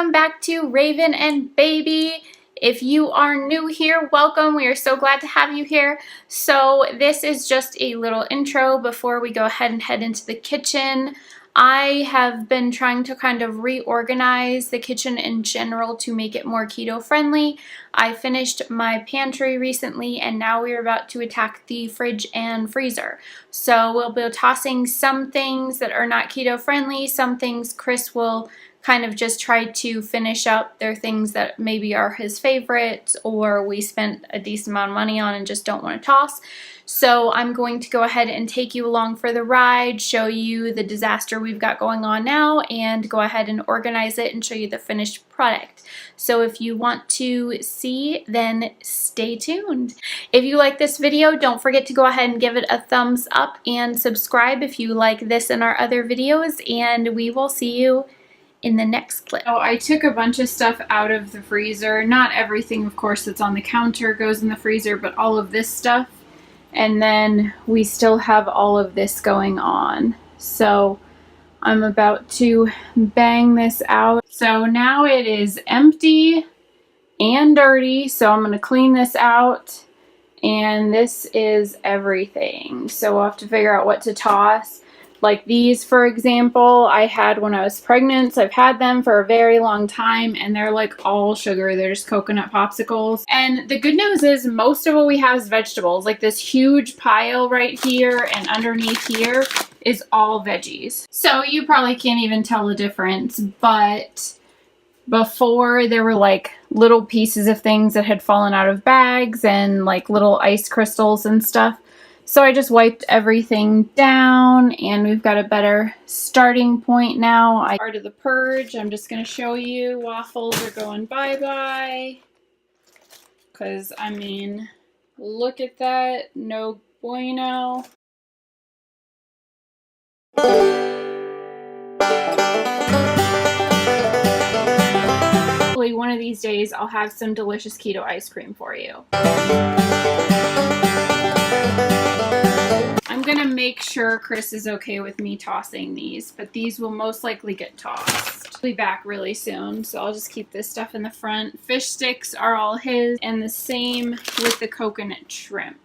welcome back to Raven and Baby. If you are new here, welcome. We are so glad to have you here. So this is just a little intro before we go ahead and head into the kitchen. I have been trying to kind of reorganize the kitchen in general to make it more keto friendly. I finished my pantry recently and now we're about to attack the fridge and freezer. So we'll be tossing some things that are not keto friendly, some things Chris will kind of just try to finish up. Their things that maybe are his favorites or we spent a decent amount of money on and just don't want to toss. So I'm going to go ahead and take you along for the ride, show you the disaster we've got going on now, and go ahead and organize it and show you the finished product. So if you want to see, then stay tuned. If you like this video, don't forget to go ahead and give it a thumbs up and subscribe if you like this and our other videos, and we will see you in the next clip. Oh, I took a bunch of stuff out of the freezer. Not everything, of course, that's on the counter goes in the freezer, but all of this stuff. And then we still have all of this going on. So I'm about to bang this out. So now it is empty and dirty. So I'm going to clean this out. And this is everything. So we'll have to figure out what to toss. Like these, for example, I had when I was pregnant, so I've had them for a very long time, and they're like all sugar. They're just coconut popsicles. And the good news is most of what we have is vegetables. Like this huge pile right here and underneath here is all veggies. So you probably can't even tell the difference, but before there were like little pieces of things that had fallen out of bags and like little ice crystals and stuff. So I just wiped everything down and we've got a better starting point now. Part of the purge, I'm just going to show you waffles are going bye-bye. Because, I mean, look at that. No bueno. Hopefully one of these days I'll have some delicious keto ice cream for you. I'm gonna make sure Chris is okay with me tossing these, but these will most likely get tossed. I'll be back really soon, so I'll just keep this stuff in the front. Fish sticks are all his, and the same with the coconut shrimp.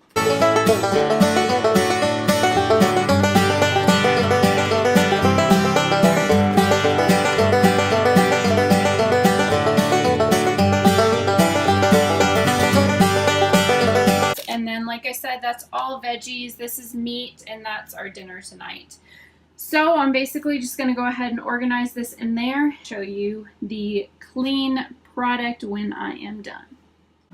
Like I said, that's all veggies. This is meat, and that's our dinner tonight. So I'm basically just going to go ahead and organize this in there, show you the clean product when I am done.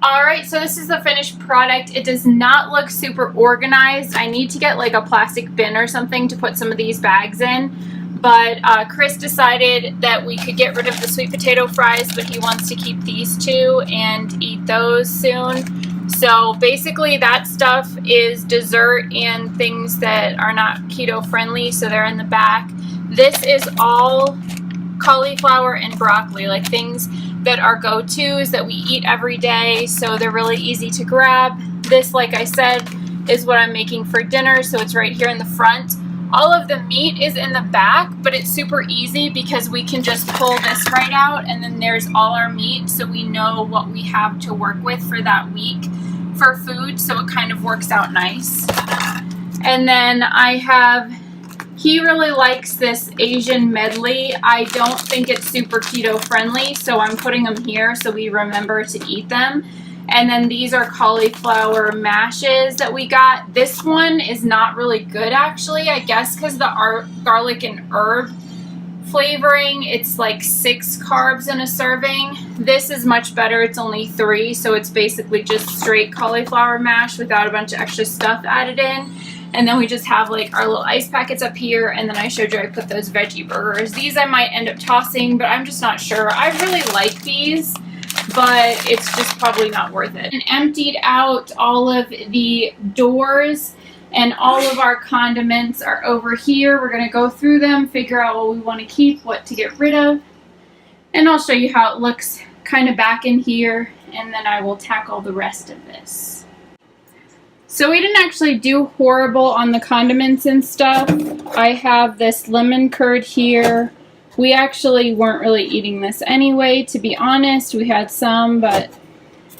Alright, so this is the finished product. It does not look super organized. I need to get like a plastic bin or something to put some of these bags in. But Chris decided that we could get rid of the sweet potato fries, but he wants to keep these two and eat those soon. So basically that stuff is dessert and things that are not keto friendly, so they're in the back. This is all cauliflower and broccoli, like things that are go-tos that we eat every day, so they're really easy to grab. This, like I said, is what I'm making for dinner, so it's right here in the front. All of the meat is in the back, but it's super easy because we can just pull this right out and then there's all our meat, so we know what we have to work with for that week for food, so it kind of works out nice. And then I have, he really likes this Asian medley. I don't think it's super keto friendly, so I'm putting them here so we remember to eat them. And then these are cauliflower mashes that we got. This one is not really good actually, I guess because the garlic and herb flavoring, it's like 6 carbs in a serving. This is much better, it's only 3, so it's basically just straight cauliflower mash without a bunch of extra stuff added in. And then we just have like our little ice packets up here, and then I showed you I put those veggie burgers. These I might end up tossing, but I'm just not sure. I really like these, but it's just probably not worth it. And emptied out all of the doors, and all of our condiments are over here. We're going to go through them, figure out what we want to keep, what to get rid of, and I'll show you how it looks kind of back in here, and then I will tackle the rest of this. So we didn't actually do horrible on the condiments and stuff. I have this lemon curd here, We actually weren't really eating this anyway, to be honest. We had some, but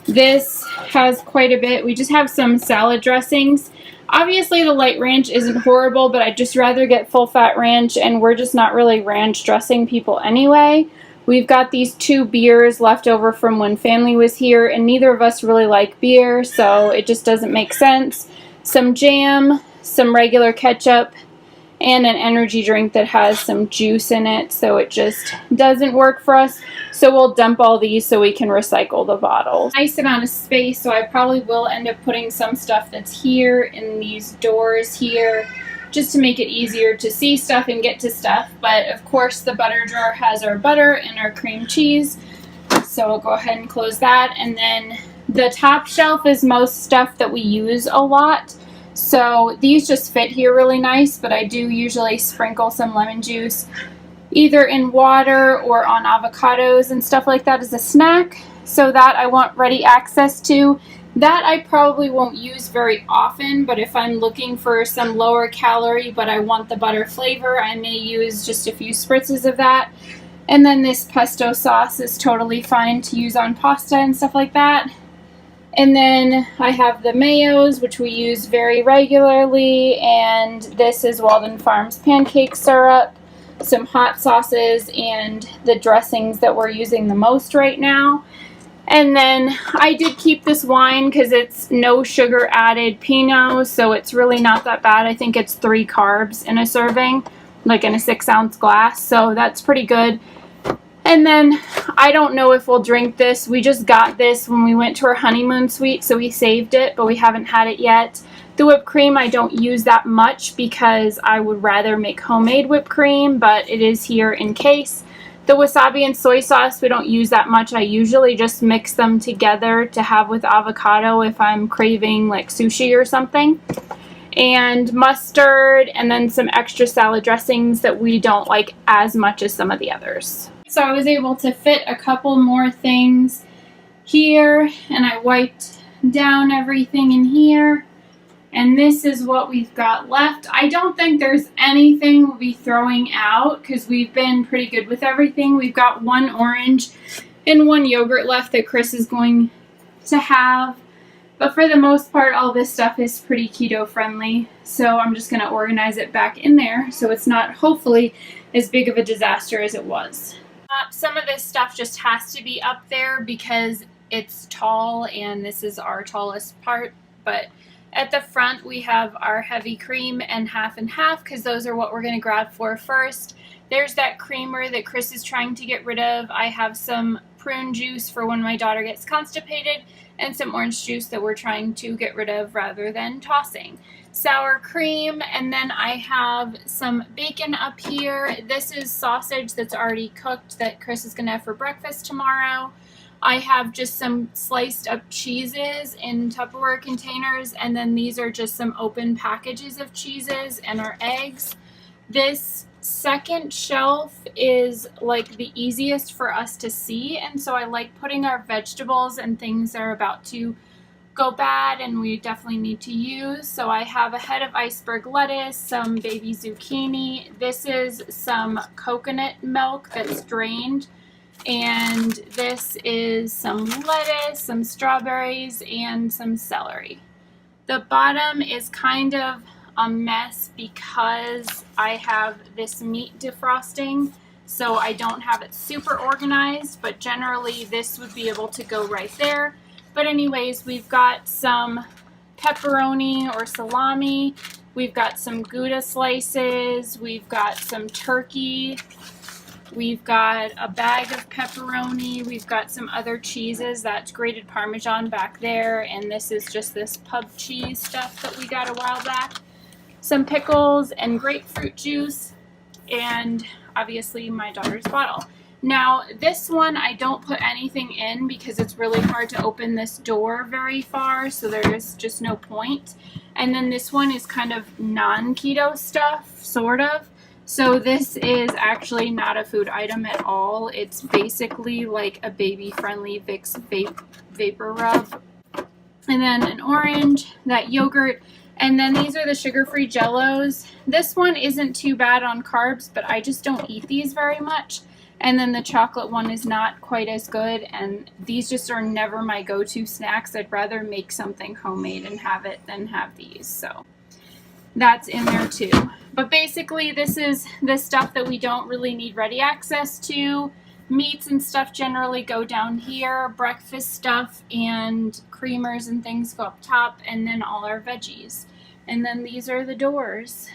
this has quite a bit. We just have some salad dressings. Obviously the light ranch isn't horrible, but I'd just rather get full fat ranch, and we're just not really ranch dressing people anyway. We've got these 2 beers left over from when family was here, and neither of us really like beer, so it just doesn't make sense. Some jam, some regular ketchup, and an energy drink that has some juice in it, so it just doesn't work for us. So we'll dump all these so we can recycle the bottles. Nice amount of space, so I probably will end up putting some stuff that's here in these doors here, just to make it easier to see stuff and get to stuff. But of course the butter drawer has our butter and our cream cheese, so we'll go ahead and close that. And then the top shelf is most stuff that we use a lot. So these just fit here really nice, but I do usually sprinkle some lemon juice either in water or on avocados and stuff like that as a snack. So that I want ready access to. That I probably won't use very often, but if I'm looking for some lower calorie but I want the butter flavor, I may use just a few spritzes of that. And then this pesto sauce is totally fine to use on pasta and stuff like that. And then I have the mayos, which we use very regularly, and this is Walden Farms pancake syrup, some hot sauces, and the dressings that we're using the most right now. And then I did keep this wine because it's no sugar added Pinot, so it's really not that bad. I think it's 3 carbs in a serving, like in a 6-ounce glass, so that's pretty good. And then I don't know if we'll drink this. We just got this when we went to our honeymoon suite, so we saved it, but we haven't had it yet. The whipped cream I don't use that much because I would rather make homemade whipped cream, but it is here in case. The wasabi and soy sauce we don't use that much. I usually just mix them together to have with avocado if I'm craving like sushi or something. And mustard, and then some extra salad dressings that we don't like as much as some of the others. So I was able to fit a couple more things here, and I wiped down everything in here. And this is what we've got left. I don't think there's anything we'll be throwing out because we've been pretty good with everything. We've got 1 orange and 1 yogurt left that Chris is going to have. But for the most part, all this stuff is pretty keto friendly. So I'm just going to organize it back in there so it's not, hopefully, as big of a disaster as it was. Some of this stuff just has to be up there because it's tall and this is our tallest part. But at the front we have our heavy cream and half because those are what we're going to grab for first. There's that creamer that Chris is trying to get rid of. I have some prune juice for when my daughter gets constipated and some orange juice that we're trying to get rid of rather than tossing. Sour cream, and then I have some bacon up here. This is sausage that's already cooked that Chris is going to have for breakfast tomorrow. I have just some sliced up cheeses in Tupperware containers, and then these are just some open packages of cheeses and our eggs. This second shelf is like the easiest for us to see, and so I like putting our vegetables and things that are about to go bad and we definitely need to use. So I have a head of iceberg lettuce, some baby zucchini. This is some coconut milk that's drained, and this is some lettuce, some strawberries, and some celery. The bottom is kind of a mess because I have this meat defrosting, so I don't have it super organized, but generally this would be able to go right there. But anyways, we've got some pepperoni or salami, we've got some Gouda slices, we've got some turkey, we've got a bag of pepperoni, we've got some other cheeses, that's grated Parmesan back there, and this is just this pub cheese stuff that we got a while back. Some pickles and grapefruit juice, and obviously my daughter's bottle. Now this one I don't put anything in because it's really hard to open this door very far, so there's just no point. And then this one is kind of non-keto stuff, sort of. So this is actually not a food item at all. It's basically like a baby-friendly Vicks vapor rub. And then an orange, that yogurt, And then these are the sugar-free Jellos. This one isn't too bad on carbs, but I just don't eat these very much. And then the chocolate one is not quite as good, and these just are never my go-to snacks. I'd rather make something homemade and have it than have these. So that's in there too. But basically this is the stuff that we don't really need ready access to. Meats and stuff generally go down here. Breakfast stuff and creamers and things go up top, and then all our veggies. And then these are the doors.